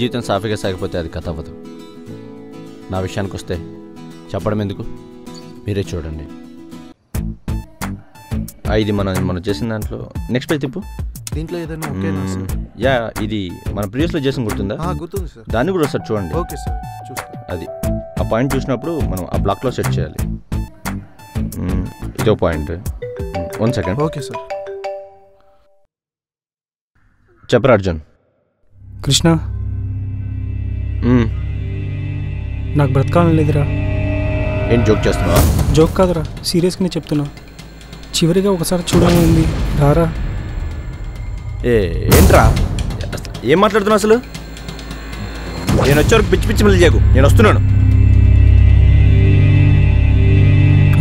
జీవితం సాఫీగా సాగిపోతే అది కథ అవ్వదు. నా విషయానికి వస్తే చెప్పడం ఎందుకు, మీరే చూడండి. ఇది మనం చేసిన దాంట్లో నెక్స్ట్ పేజ్ తిప్పు. దీంట్లో ఏదైనా ఓకేనా సార్? యా, ఇది మన ప్రీవియస్లో చేసిన గుర్తుందా? గుర్తుంది సార్. దాన్ని కూడా ఒకసారి చూడండి. ఓకే సార్, చూస్తాను. అది ఆ పాయింట్ చూసినప్పుడు మనం ఆ బ్లాక్లో సెట్ చేయాలి. ఇదో పాయింట్. 1 సెకండ్. Okay sir. చెప్పరా అర్జున్. కృష్ణ, నాకు బ్రతకాలని లేదురా. ఏం జోక్ చేస్తున్నావా? జోక్ కాదురా, సీరియస్గానే చెప్తున్నా. చివరిగా ఒకసారి చూడాలని ఉంది, రారా. ఏంట్రా ఏం మాట్లాడుతున్నావు అసలు? నేను వచ్చేవరకు పిచ్చి పిచ్చి మళ్ళీ చేయకు, నేను వస్తున్నాను.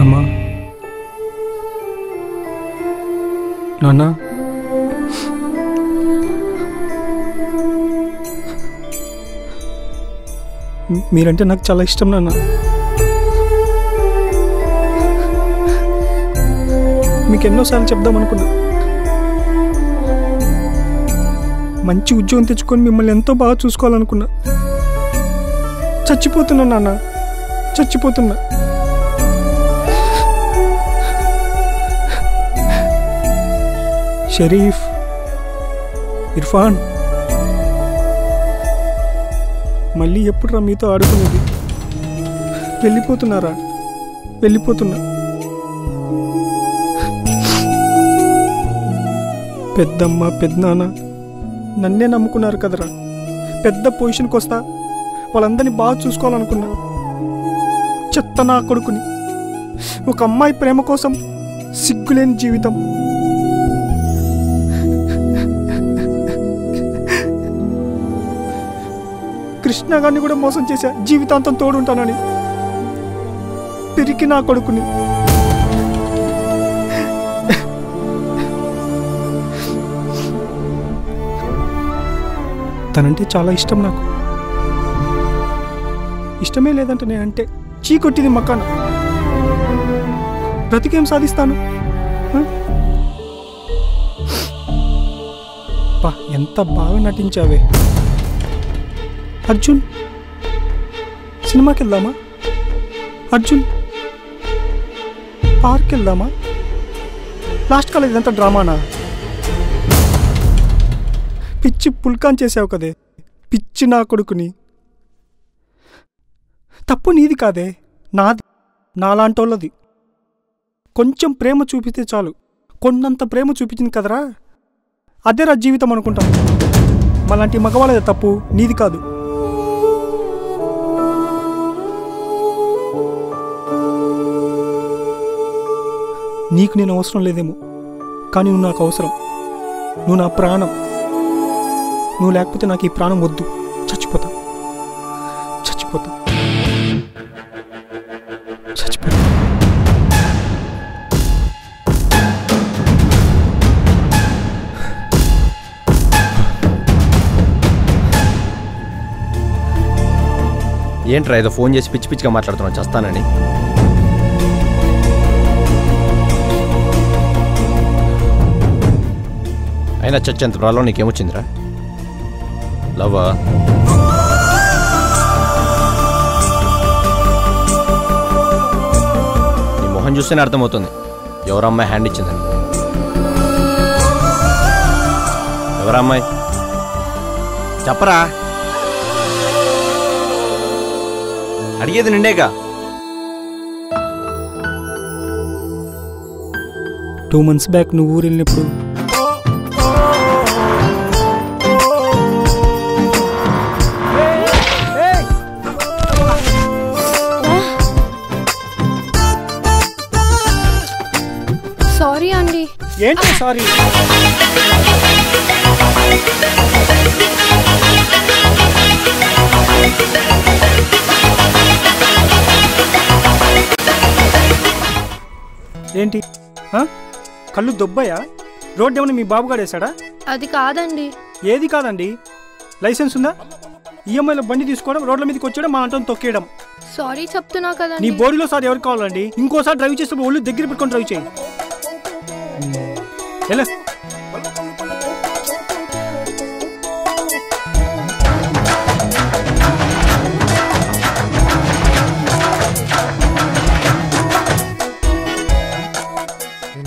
అమ్మా, నాన్న, మీరంటే నాకు చాలా ఇష్టం నాన్న. మీకు ఎన్నోసార్లు చెప్దాం అనుకున్నా. మంచి ఉద్యోగం తెచ్చుకొని మిమ్మల్ని ఎంతో బాగా చూసుకోవాలనుకున్నా. చచ్చిపోతున్నా నాన్న, చచ్చిపోతున్నా. షరీఫ్, ఇర్ఫాన్, మళ్ళీ ఎప్పుడురా మీతో ఆడుకునేది? వెళ్ళిపోతున్నారా? వెళ్ళిపోతున్నా. పెద్దమ్మ, పెద్దనాన్న నన్నే నమ్ముకున్నారు కదరా. పెద్ద పొజిషన్కి వస్తా, వాళ్ళందరినీ బాగా చూసుకోవాలనుకున్నా. చెత్త నా కొడుకుని. ఒక అమ్మాయి ప్రేమ కోసం సిగ్గులేని జీవితం. కృష్ణ గారిని కూడా మోసం చేశా, జీవితాంతం తోడుంటానని. పిరికి నా కొడుకుని. తనంటే చాలా ఇష్టం నాకు. ఇష్టమే లేదంటే నేనంటే చీకొట్టింది మకాన. బ్రతికేం సాధిస్తాను? పా, ఎంత బాగా నటించావే అర్జున్. సినిమాకి వెళ్దామా అర్జున్? పార్క్ వెళ్దామా? లాస్ట్ కాలేజ్ ఇదంతా డ్రామానా? పిచ్చి పుల్కాన్ చేసావు కదే, పిచ్చి నా కొడుకుని. తప్పు నీది కాదే, నాది, నాలాంటోళ్ళది. కొంచెం ప్రేమ చూపిస్తే చాలు. కొన్నంత ప్రేమ చూపించింది కదరా, అదేరా జీవితం అనుకుంటాం. మాలాంటి మగవాళ్ళదే తప్పు, నీది కాదు. నీకు నేను అవసరం లేదేమో, కానీ నువ్వు నాకు అవసరం. నువ్వు నా ప్రాణం. నువ్వు లేకపోతే నాకు ఈ ప్రాణం వద్దు. చచ్చిపోతా, చచ్చిపోతా, చచ్చిపోతా. ఏంట్రా ఏదో ఫోన్ చేసి పిచ్చి పిచ్చిగా మాట్లాడుతున్నావు చేస్తానని? అయినా చచ్చేంత ప్రాబ్లం నీకేమొచ్చిందిరా? లవ్వా? నీ మొహం చూస్తేనే అర్థమవుతుంది ఎవరమ్మాయి హ్యాండ్ ఇచ్చిందని. ఎవరమ్మాయి చెప్పరా? అడిగేది నిండేగా. 2 months బ్యాక్ నువ్వు ఊరు వెళ్ళినప్పుడు సారీ అండి. ఏంటి సారీ? ఏంటి కళ్ళు దొబ్బయా? రోడ్డు ఏమన్నా మీ బాబుగాడు వేసాడా? అది కాదండి. ఏది కాదండి? లైసెన్స్ ఉందా? ఈఎంఐలో బండి తీసుకోవడం, రోడ్ల మీదకి వచ్చేయడం, మా అంటని తొక్కేయడం. సారీ చెప్తున్నా కదా. నీ బాడీలో సార్ ఎవరికి కావాలండి? ఇంకోసారి డ్రైవ్ చేసేప్పుడు ఒళ్ళు దగ్గర పెట్టుకొని డ్రైవ్ చేయి. ఎలా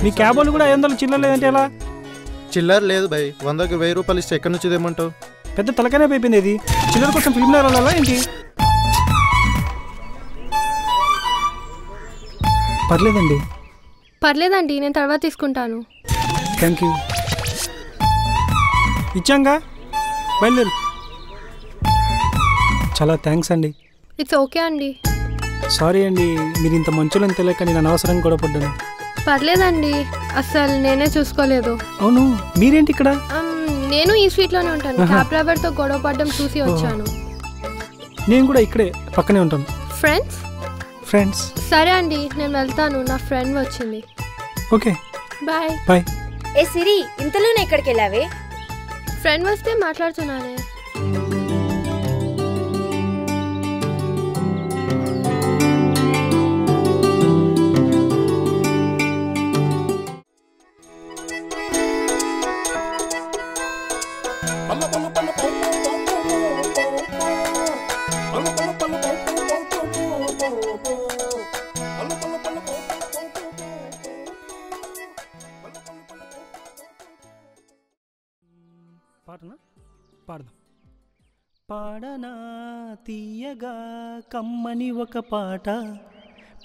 మీ క్యాబ్ వాళ్ళు కూడా 500 చిల్లర లేదంటే ఎలా? చిల్లర లేదు భయ్, 100కి 1000 రూపాయలు ఇస్తే ఎక్కడి నుంచి తెమ్మంటావు? పెద్ద తలకనే అయిపోయింది ఇది. చిల్లర కోసం ఫిల్మ్ వెళ్ళాలా ఏంటి? పర్లేదండి, నేను తర్వాత తీసుకుంటాను. Thank you. ఇచ్చాంగా, బయలుదేరు. చాలా థ్యాంక్స్ అండి. ఇట్స్ ఓకే అండి. సారీ అండి, మీరు ఇంత మంచులని తెలియక నేను అనవసరంగా గొడవ పడ్డాను. పర్లేదండి, అసలు నేనే చూసుకోలేదు. అవును, మీరేంటి ఇక్కడ? నేను ఈ స్ట్రీట్లోనే ఉంటాను. క్యాబ్ డ్రైవర్తో గొడవ పడ్డం చూసి వచ్చాను. నేను కూడా ఇక్కడే పక్కనే ఉంటాను. ఫ్రెండ్స్. సరే అండి, నేను వెళ్తాను. నా ఫ్రెండ్ వచ్చింది. Okay, bye. బాయ్. ఏ సిరి, ఇంతలోనే ఎక్కడికి వెళ్ళావే? ఫ్రెండ్ వస్తే మాట్లాడుతున్నానే. పాడనా తీయగా కమ్మని ఒక పాట,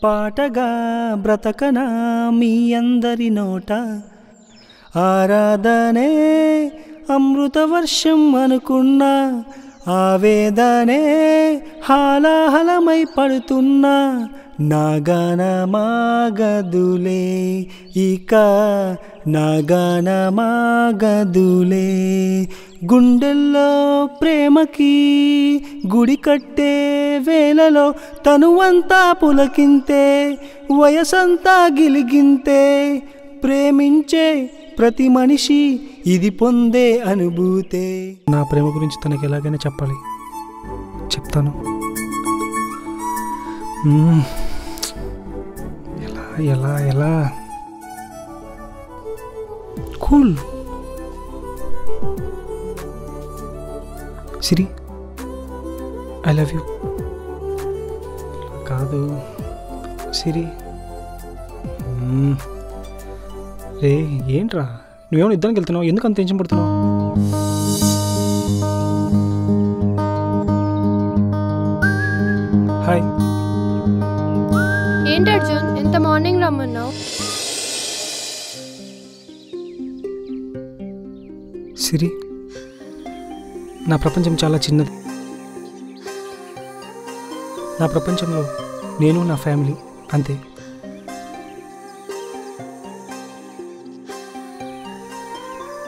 పాటగా బ్రతకనా మీ అందరి నోట, ఆరాధనే అమృత వర్షం అనుకున్నా, ఆవేదనే హాలాహలమై పడుతున్నా, నాగానమాగదులే ఇక నాగానమాగదులే, గుండెల్లో ప్రేమకి గుడి కట్టే వేళలో తనువంతా పులకింతే, వయసంతా గిలిగింతే, ప్రేమించే ప్రతి మనిషి ఇది పొందే అనుభూతే. నా ప్రేమ గురించి తనకి ఎలాగైనా చెప్పాలి, చెప్తాను. ఎలా ఎలా ఎలా cool. Siri, I love you. కాదు సిరి. రే ఏంట్రా, నువ్వేమో ఇద్దరికి వెళ్తున్నావు, ఎందుకు అంత టెన్షన్ పడుతున్నావు? హాయ్. ఏంటి అర్జున్, ఎంత మార్నింగ్ రమ్మన్నావు? సిరి, నా ప్రపంచం చాలా చిన్నది. నా ప్రపంచంలో నేను, నా ఫ్యామిలీ అంతే.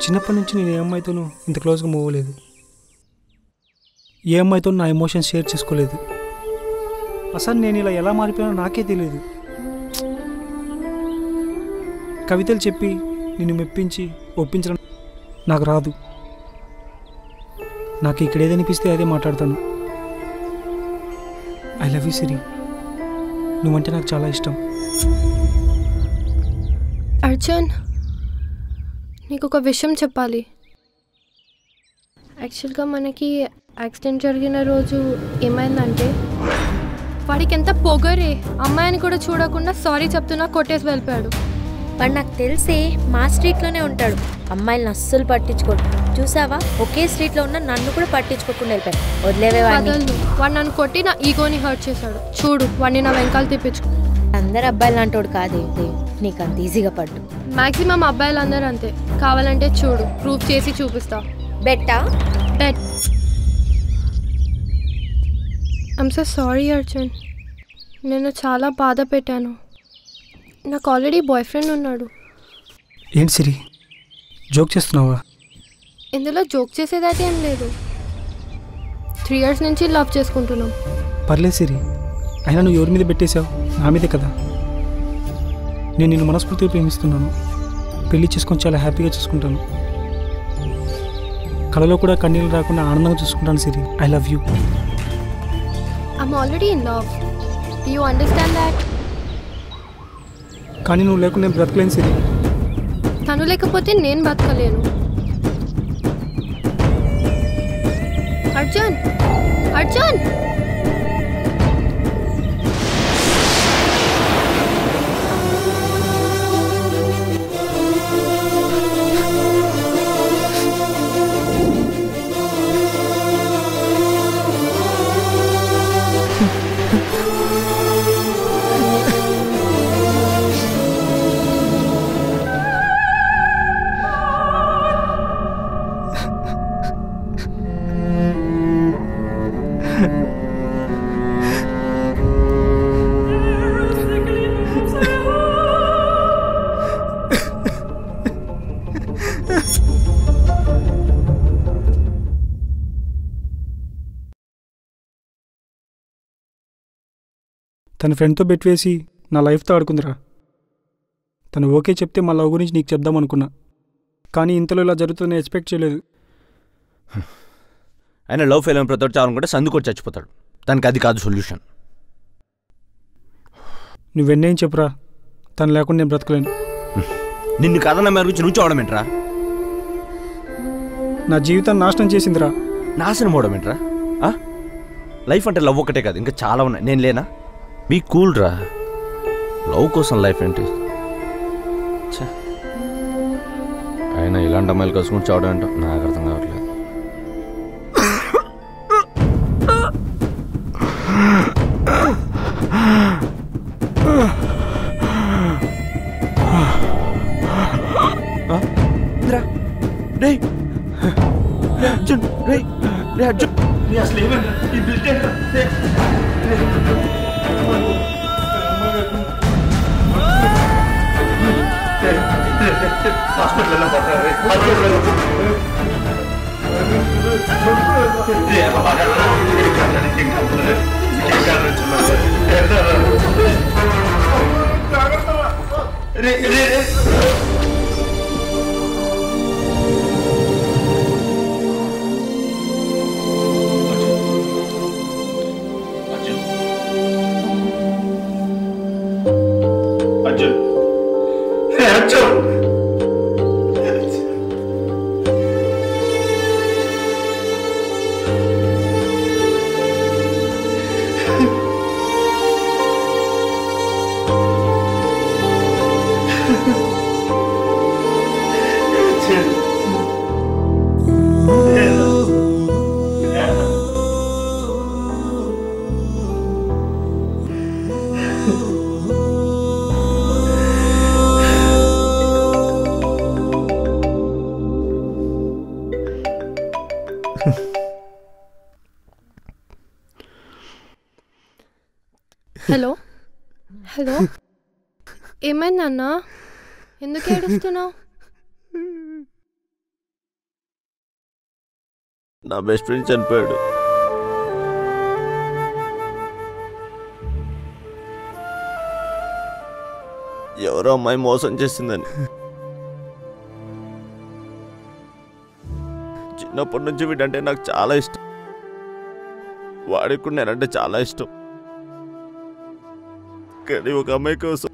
చిన్నప్పటి నుంచి నేను ఏ అమ్మాయితోనూ ఇంత క్లోజ్గా మూవ్ అవ్వలేదు. ఏ అమ్మాయితో నా ఎమోషన్స్ షేర్ చేసుకోలేదు. అసలు నేను ఇలా ఎలా మారిపోయానో నాకే తెలియదు. కవితలు చెప్పి నిన్ను మెప్పించి ఒప్పించడం నాకు రాదు. నాకు ఇక్కడ ఏదనిపిస్తే అదే మాట్లాడతాను. ఐ లవ్ యూ సిరి, నువ్వంటే నాకు చాలా ఇష్టం. అర్జున్, నీకు ఒక విషయం చెప్పాలి. యాక్చువల్గా మనకి యాక్సిడెంట్ జరిగిన రోజు ఏమైందంటే, వాడికి ఎంత పొగరే, అమ్మాయిని కూడా చూడకుండా సారీ చెప్తున్నా కొట్టేసి వెళ్ళిపోయాడు. వాడు నాకు తెలిసే మా స్ట్రీట్లోనే ఉంటాడు. అమ్మాయిలను అస్సలు పట్టించుకోడు. చూసావా, ఒకే స్ట్రీట్లో ఉన్న నన్ను కూడా పట్టించుకోకుండా వెళ్ళిపోయాడు. వదిలేవే వాడు నన్ను కొట్టి నా ఈగోని హర్ట్ చేశాడు. చూడు, వాడిని నా వెనకాల తెప్పించుకో. అందరు అబ్బాయిలు అంటాడు కాదే, నీకు అంత ఈజీగా పట్టు. మాక్సిమం అబ్బాయిలు అందరూ అంతే. కావాలంటే చూడు, ప్రూఫ్ చేసి చూపిస్తా. బెట్టా? Bet. I'm so sorry Arjun, నేను చాలా బాధ పెట్టాను. నాకు ఆల్రెడీ బాయ్ ఫ్రెండ్ ఉన్నాడు. ఏంటి సిరి, జోక్ చేస్తున్నావా? ఇందులో జోక్ చేసేదైతే ఏం లేదు. 3 years నుంచి లవ్ చేసుకుంటున్నాం. పర్లేదు సిరి, అయినా నువ్వు ఎవరి మీద పెట్టేశావు? నా మీదే కదా. నేను నిన్ను మనస్ఫూర్తిగా ప్రేమిస్తున్నాను. పెళ్లి చేసుకొని చాలా హ్యాపీగా చూసుకుంటాను. కళలో కూడా కన్నీళ్ళు రాకుండా ఆనందంగా చూసుకుంటాను Siri. I love you. I'm already in love. Do you understand that? కానీ నువ్వు లేకుండా నేను బ్రతకలేను సిరి. తను లేకపోతే నేను బతకలేను. అర్జున్, అర్జున్, తన ఫ్రెండ్తో బెట్ వేసి నా లైఫ్తో ఆడుకుందిరా. తను ఓకే చెప్తే మా లవ్ గురించి నీకు చెప్దాం అనుకున్నా, కానీ ఇంతలో ఇలా జరుగుతుందని ఎక్స్పెక్ట్ చేయలేదు. ఆయన లవ్ ఫెయిల్ అయిన ప్రతి ఒక్కటి చాలనుకుంటే సందుకొచ్చి చచ్చిపోతాడు. దానికి అది కాదు సొల్యూషన్. నువ్వెన్నేం చెప్పురా, తను లేకుండా నేను బ్రతకలేను. నిన్ను కాదన్న మీద గురించి నువ్వు చూడమేంట్రా? నా జీవితాన్ని నాశనం చేసిందిరా. నాశనం అవడమేంట్రా? లైఫ్ అంటే లవ్ ఒకటే కాదు, ఇంకా చాలా ఉన్నాయి. నేను లేనా? బీ కూల్ రా. లవ్ కోసం లైఫ్ ఏంటి? అయినా ఇలాంటి అమ్మాయిలు కలుసుకుని చావడం ఏంటో నాకు అర్థం కావట్లేదు. అర్జున్ అర్జున్ అసలు హలో హలో, ఏమైందన్నా? ఎందుకు ఏడుస్తున్నావు? నా బెస్ట్ ఫ్రెండ్ చనిపోయాడు. ఎవరో అమ్మాయి మోసం చేసిందని. చిన్నప్పటి నుంచి వీడంటే నాకు చాలా ఇష్టం. వాడికి కూడా నేనంటే చాలా ఇష్టం. కానీ ఒక అమ్మాయి కోసం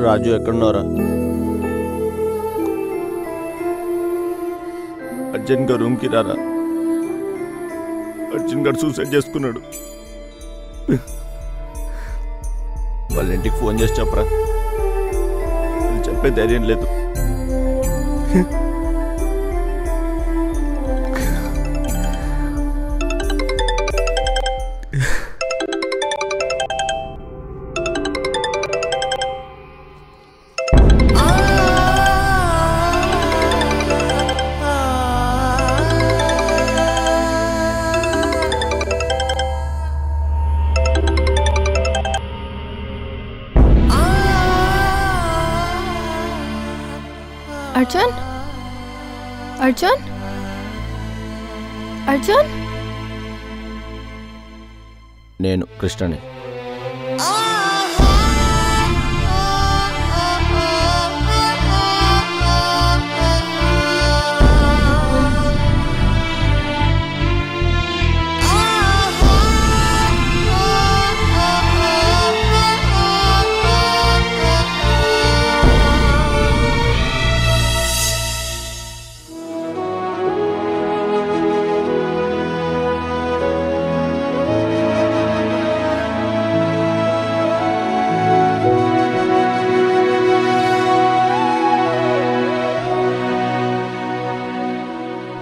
రాజు ఎక్కడున్నారా? అర్జున్ గారు రూమ్కి రారా. అర్జున్ గారు సూసైడ్ చేసుకున్నాడు. వాళ్ళ ఇంటికి ఫోన్ చేసి చెప్పరా. చెప్పే ధైర్యం లేదు. అర్జున్ అర్జున్ అర్జున్, నేను కృష్ణని.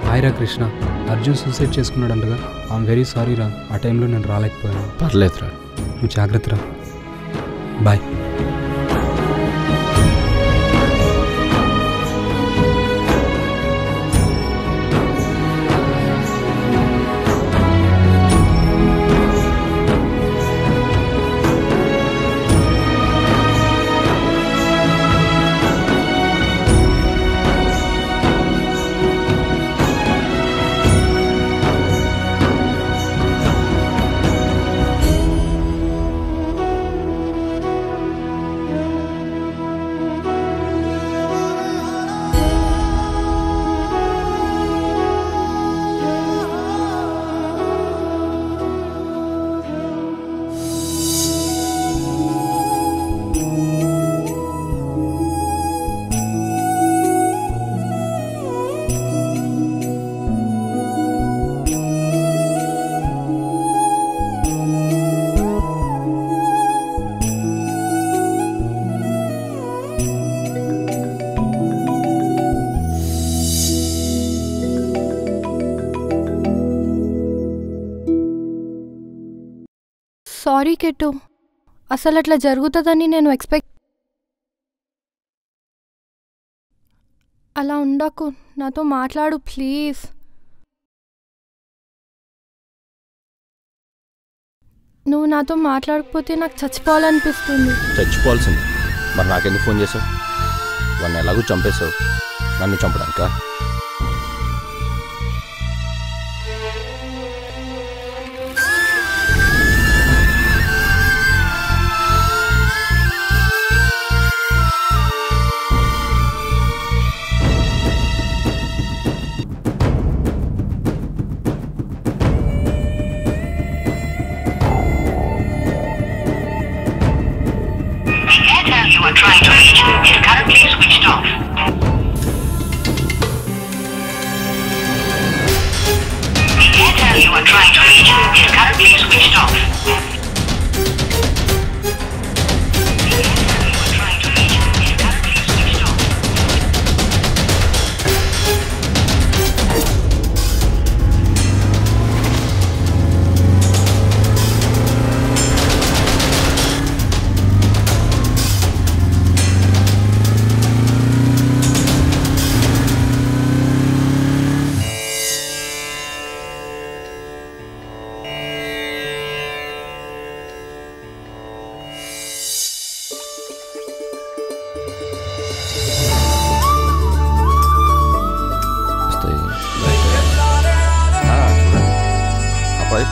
హాయ్రా కృష్ణ, అర్జున్ సూసైడ్ చేసుకున్నాడంటగా. ఐఎమ్ వెరీ సారీ రా, ఆ టైంలో నేను రాలేకపోయాను. పర్లేదురా, నువ్వు జాగ్రత్త రా. బాయ్. సారీ కిట్టు, అసలు అట్లా జరుగుతుందని నేను అలా ఉండకు, నాతో మాట్లాడు ప్లీజ్. నువ్వు నాతో మాట్లాడకపోతే నాకు చచ్చిపోవాలనిపిస్తుంది. చచ్చిపోవాల్సింది మరి నాకెందుకు ఫోన్ చేసావు? వాడిని ఎలాగూ చంపేశావు, నన్ను చంపడానికా? You are trying to reach is currently switched off. The Airtel you are trying to reach is currently switched off.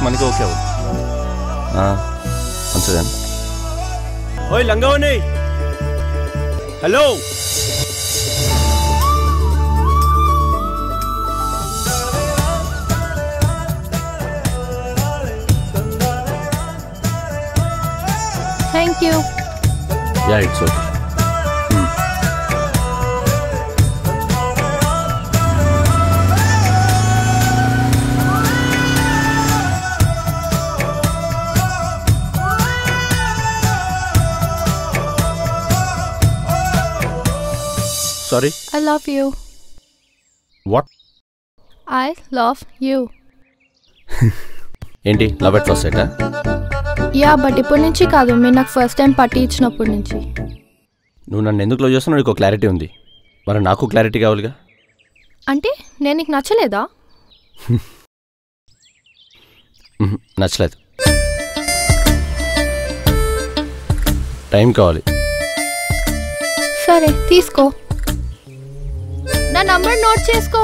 మనకి ఓకే అవు మంచిదేనా? ఓయ్ లంగావని, hello. Thank you. Yeah it's okay. Sorry? I love you. What? I love you. ఏంటి love at first సైటా? Yeah, but ఇప్పటి నుంచి కాదు, మీరు నాకు ఫస్ట్ టైం పట్టి ఇచ్చినప్పటి నుంచి. నువ్వు నన్ను ఎందుకు లవ్ చేస్తున్నావు? నీకు క్లారిటీ ఉంది, మరి నాకు క్లారిటీ కావాలిగా. అంటే నేను నీకు నచ్చలేదా? నచ్చలేదు. టైం కావాలి. సరే తీసుకో, నా నంబర్ నోట్ చేసుకో.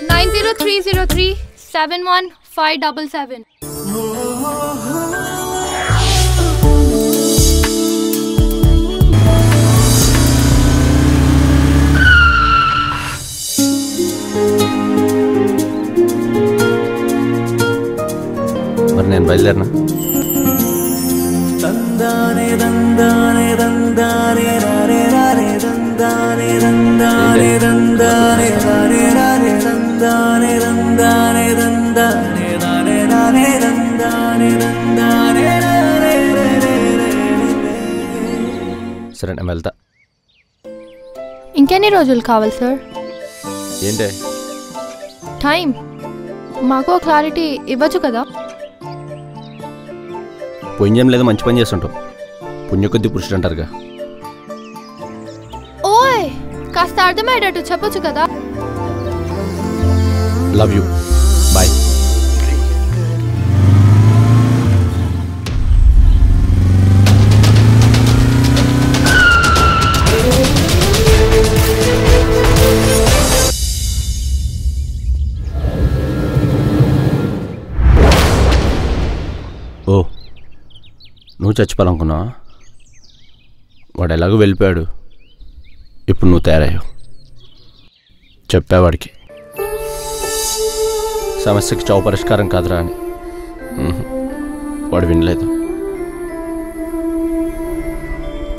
9030371577. మరి నేను బయలుదేరినా? సరే నేను వెళ్తా. ఇంకెన్ని రోజులు కావాలి సార్? ఏంటే టైం? మాకు క్లారిటీ ఇవ్వచ్చు కదా. పుణ్యం లేదా మంచి పని చేస్తుంటాం, పుణ్యకొద్ది పురుషుడు అంటారుగా. ఓయ్, కాస్త అర్థమయ్యేటట్టు చెప్పొచ్చు కదా. Love you, bye. ఓ, నువ్వు చచ్చిపోవాలనుకున్నావా? వాడు ఎలాగో వెళ్ళిపోయాడు, ఇప్పుడు నువ్వు తయారయ్యావు. చెప్పావాడికి సమస్యకి చావు పరిష్కారం కాదురా అని. వాడు వినలేదు,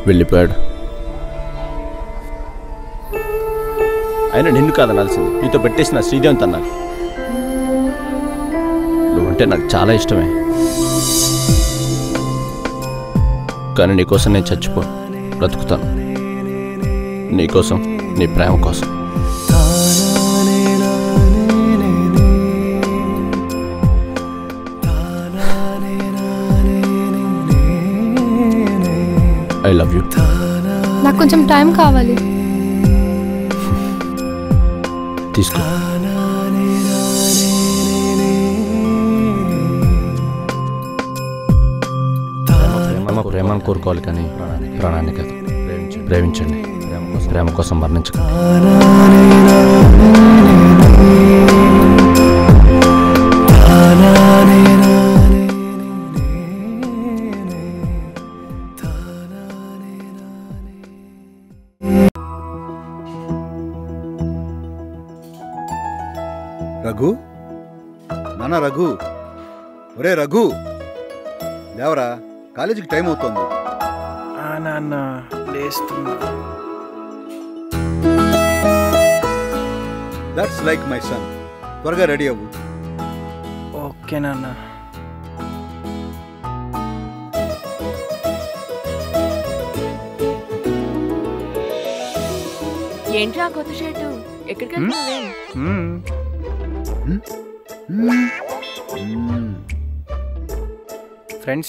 వెళ్ళిపోయాడు. అయినా నిన్ను కాదనాల్సింది, నీతో పెట్టేసిన శ్రీదేవిని అన్నారు. నువ్వంటే నాకు చాలా ఇష్టమే, కానీ నీకోసం నేను చచ్చిపో బ్రతుకుతాను. నీకోసం, నీ ప్రేమ కోసం. I love you. నాకు కొంచెం టైం కావాలి. తీసుకో. ప్రేమను కోరుకోవాలి కానీ ప్రాణాన్ని కాదు. ప్రేమించండి. ప్రేమ కోసం మరణించకండి. రఘు, నాన్న రఘు, ఒరే రఘు, లేవరా, కాలేజీకి టైం అవుతోంది. నాన్న లేస్తున్నా. That's like my son. త్వరగా రెడీ అవ్వు. ఓకే నాన్న. ఏంట్రా కొత్త షర్టు? ఎక్కడికి వెళ్తున్నావే? ఫ్రెండ్స్